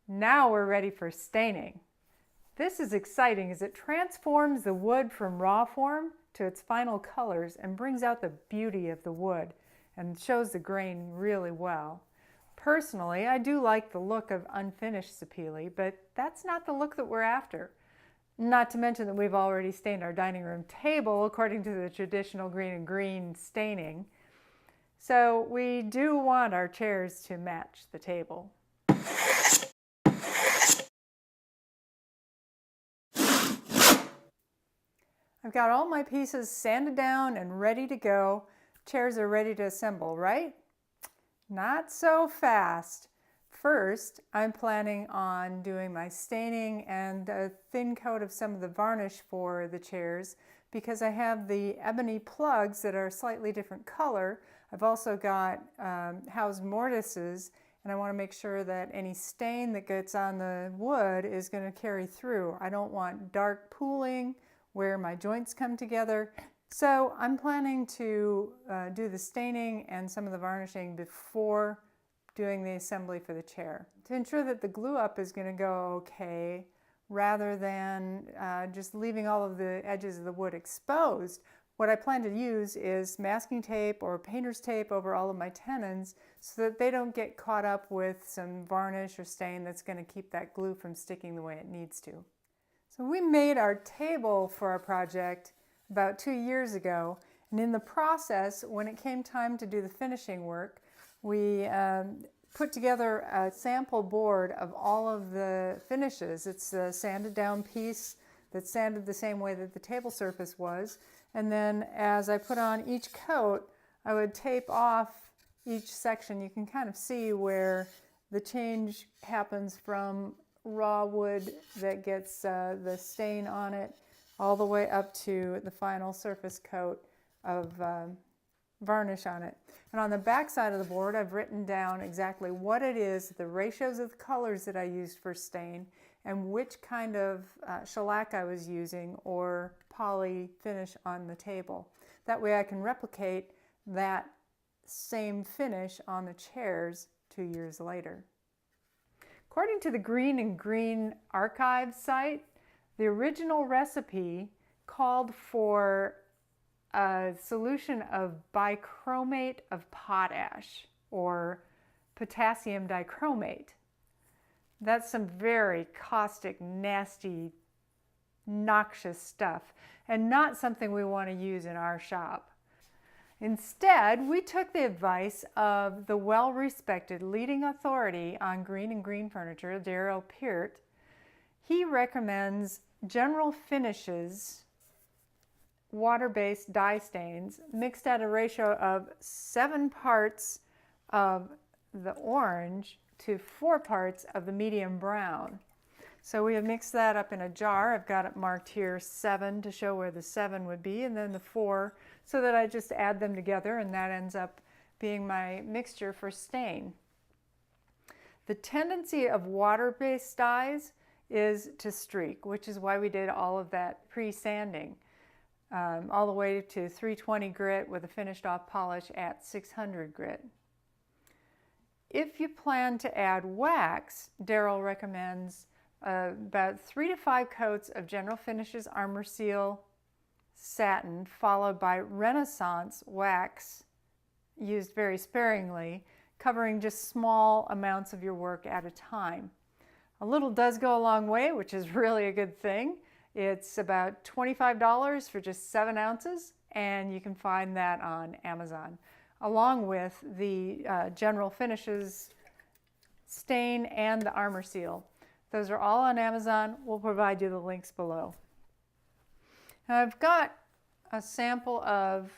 Now we're ready for staining. This is exciting as it transforms the wood from raw form to its final colors and brings out the beauty of the wood and shows the grain really well. Personally, I do like the look of unfinished sapele, but that's not the look that we're after. Not to mention that we've already stained our dining room table according to the traditional green and green staining. So we do want our chairs to match the table. I've got all my pieces sanded down and ready to go. Chairs are ready to assemble, right? Not so fast. First, I'm planning on doing my staining and a thin coat of some of the varnish for the chairs because I have the ebony plugs that are a slightly different color. I've also got housed mortises, and I want to make sure that any stain that gets on the wood is going to carry through. I don't want dark pooling where my joints come together. So I'm planning to do the staining and some of the varnishing before doing the assembly for the chair to ensure that the glue up is going to go okay rather than just leaving all of the edges of the wood exposed. What I plan to use is masking tape or painter's tape over all of my tenons so that they don't get caught up with some varnish or stain that's going to keep that glue from sticking the way it needs to. So we made our table for our project about 2 years ago, and in the process, when it came time to do the finishing work, we put together a sample board of all of the finishes. It's a sanded down piece that's sanded the same way that the table surface was, and then as I put on each coat, I would tape off each section. You can kind of see where the change happens from raw wood that gets the stain on it all the way up to the final surface coat of varnish on it. And on the back side of the board, I've written down exactly what it is, the ratios of the colors that I used for stain, and which kind of shellac I was using or poly finish on the table. That way I can replicate that same finish on the chairs 2 years later. According to the Greene and Greene archive site, the original recipe called for a solution of bichromate of potash or potassium dichromate. That's some very caustic, nasty, noxious stuff and not something we want to use in our shop. Instead, we took the advice of the well-respected leading authority on green and green furniture, Darrell Peart. He recommends general finishes, water-based dye stains, mixed at a ratio of 7 parts of the orange to 4 parts of the medium brown. So we have mixed that up in a jar. I've got it marked here 7 to show where the 7 would be, and then the 4 so that I just add them together, and that ends up being my mixture for stain. The tendency of water-based dyes is to streak, which is why we did all of that pre-sanding, all the way to 320 grit with a finished off polish at 600 grit. If you plan to add wax, Darrell recommends about 3 to 5 coats of General Finishes Armor Seal satin, followed by Renaissance wax, used very sparingly, covering just small amounts of your work at a time. A little does go a long way, which is really a good thing. It's about $25 for just 7 ounces, and you can find that on Amazon, along with the General Finishes stain and the Armor Seal. Those are all on Amazon. We'll provide you the links below. Now I've got a sample of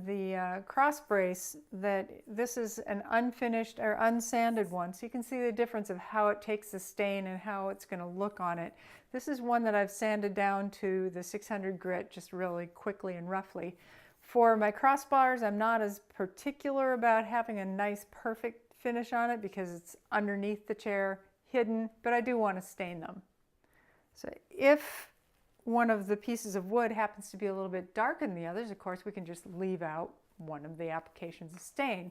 the cross brace that this is an unfinished or unsanded one, so you can see the difference of how it takes the stain and how it's going to look on it. This is one that I've sanded down to the 600 grit just really quickly and roughly. For my crossbars, I'm not as particular about having a nice perfect finish on it because it's underneath the chair, hidden, but I do want to stain them. So if one of the pieces of wood happens to be a little bit darker than the others, of course we can just leave out one of the applications of stain.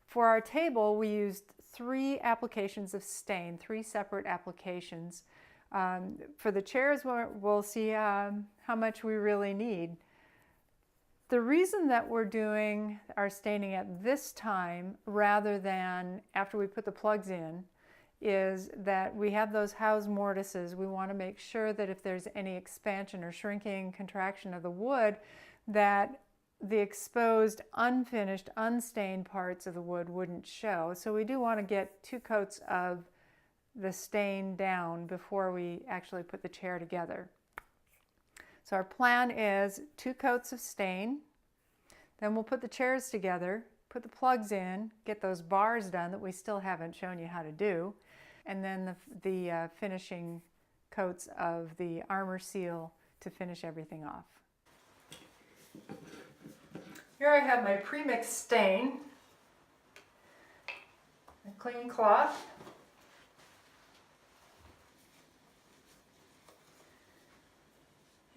For our table we used 3 applications of stain, 3 separate applications. For the chairs, we'll see how much we really need. The reason that we're doing our staining at this time rather than after we put the plugs in is that we have those housed mortises. We want to make sure that if there's any expansion or shrinking, contraction of the wood, that the exposed, unfinished, unstained parts of the wood wouldn't show. So we do want to get 2 coats of the stain down before we actually put the chair together. So our plan is 2 coats of stain, then we'll put the chairs together, put the plugs in, get those bars done that we still haven't shown you how to do, and then the finishing coats of the armor seal to finish everything off. Here I have my pre-mixed stain, a clean cloth,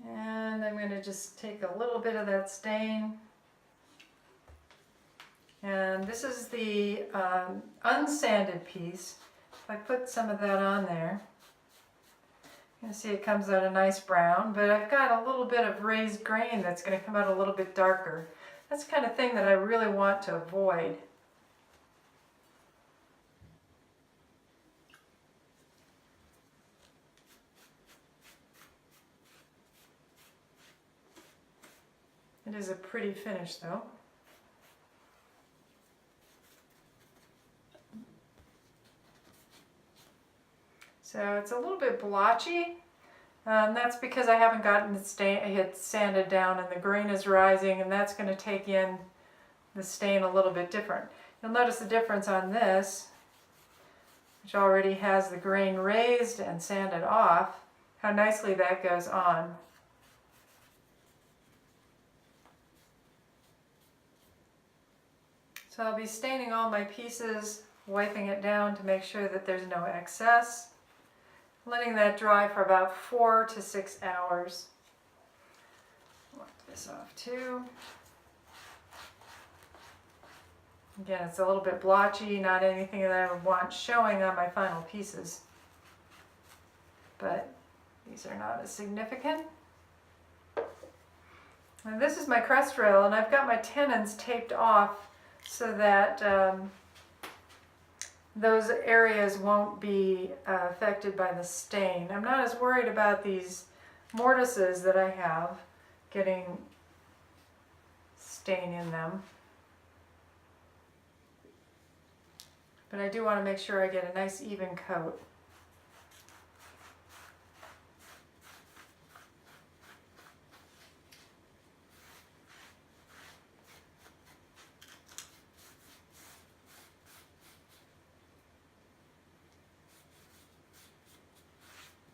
and I'm going to just take a little bit of that stain, and this is the unsanded piece. If I put some of that on there, you can see it comes out a nice brown, but I've got a little bit of raised grain that's going to come out a little bit darker. That's the kind of thing that I really want to avoid. It is a pretty finish though. So it's a little bit blotchy. That's because I haven't gotten it sanded down and the grain is rising, and that's going to take in the stain a little bit different. You'll notice the difference on this, which already has the grain raised and sanded off, how nicely that goes on. So I'll be staining all my pieces, wiping it down to make sure that there's no excess. Letting that dry for about 4 to 6 hours. Wipe this off too. Again, it's a little bit blotchy, not anything that I would want showing on my final pieces. But these are not as significant. And this is my crest rail, and I've got my tenons taped off so that those areas won't be affected by the stain. I'm not as worried about these mortises that I have getting stain in them. But I do want to make sure I get a nice even coat.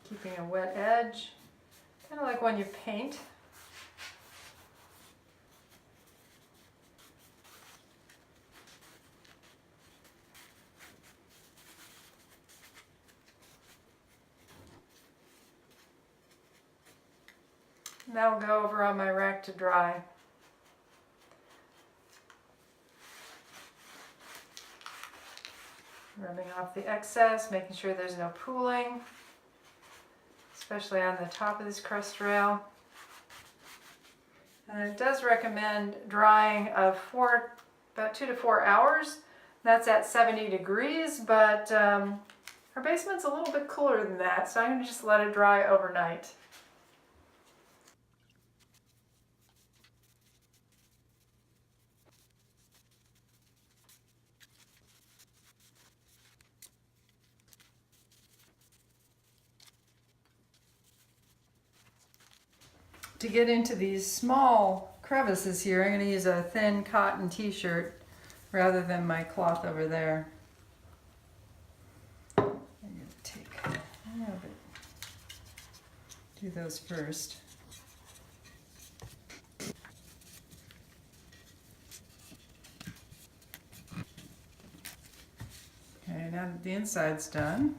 Keeping a wet edge, kind of like when you paint. And that'll go over on my rack to dry. Rubbing off the excess, making sure there's no pooling, especially on the top of this crest rail. And it does recommend drying of about 2 to 4 hours. That's at 70 degrees, but our basement's a little bit cooler than that, so I'm going to just let it dry overnight. To get into these small crevices here, I'm going to use a thin cotton t-shirt rather than my cloth over there. I'm going to take a little bit, do those first. Okay, now that the inside's done,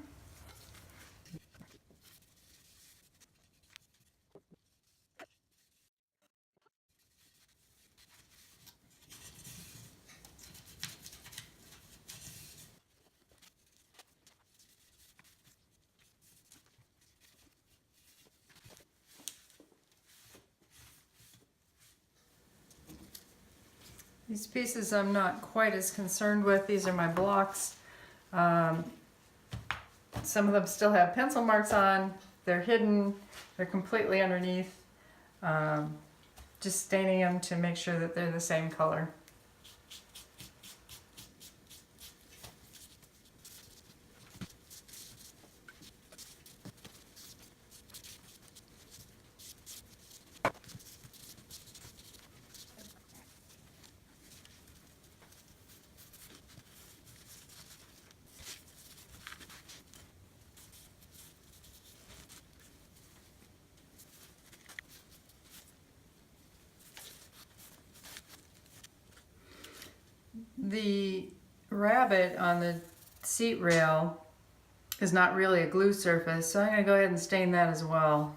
These pieces I'm not quite as concerned with. These are my blocks. Some of them still have pencil marks on. They're hidden. They're completely underneath. Just staining them to make sure that they're the same color. The rabbit on the seat rail is not really a glue surface, so I'm going to go ahead and stain that as well.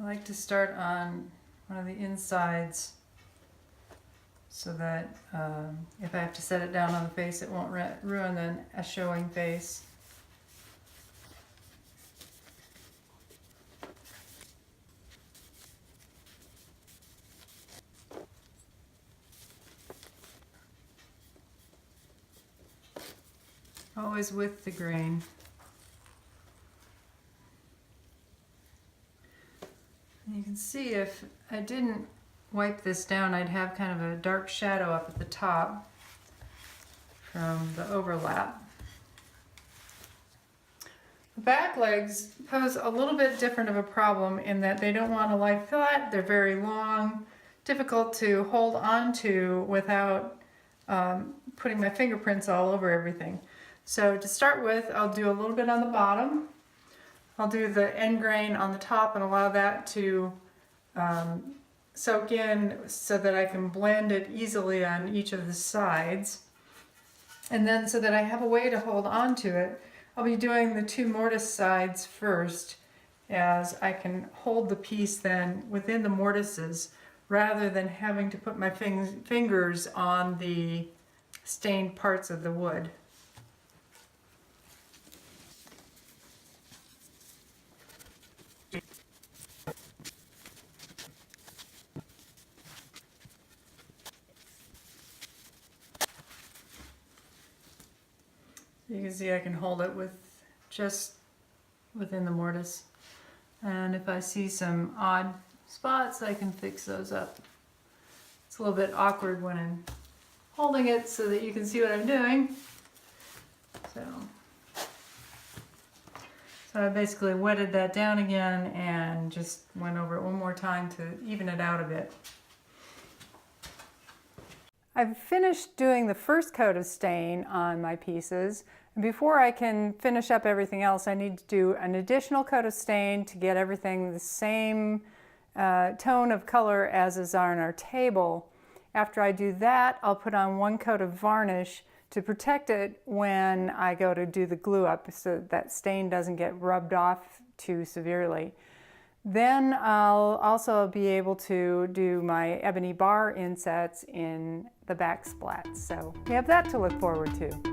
I like to start on one of the insides so that if I have to set it down on the face, it won't ruin a showing face. Always with the grain. You can see if I didn't wipe this down, I'd have kind of a dark shadow up at the top from the overlap. The back legs pose a little bit different of a problem in that they don't want to lie flat, they're very long, difficult to hold on to without putting my fingerprints all over everything. So to start with, I'll do a little bit on the bottom. I'll do the end grain on the top and allow that to soak in so that I can blend it easily on each of the sides. And then so that I have a way to hold on to it, I'll be doing the two mortise sides first, as I can hold the piece then within the mortises rather than having to put my fingers on the stained parts of the wood. You can see I can hold it with just within the mortise, and if I see some odd spots I can fix those up. It's a little bit awkward when I'm holding it so that you can see what I'm doing. So I basically wetted that down again and just went over it one more time to even it out a bit. I've finished doing the first coat of stain on my pieces. And before I can finish up everything else, I need to do an additional coat of stain to get everything the same tone of color as is on our table. After I do that, I'll put on one coat of varnish to protect it when I go to do the glue up so that stain doesn't get rubbed off too severely. Then I'll also be able to do my ebony bar insets in the backsplats. So we have that to look forward to.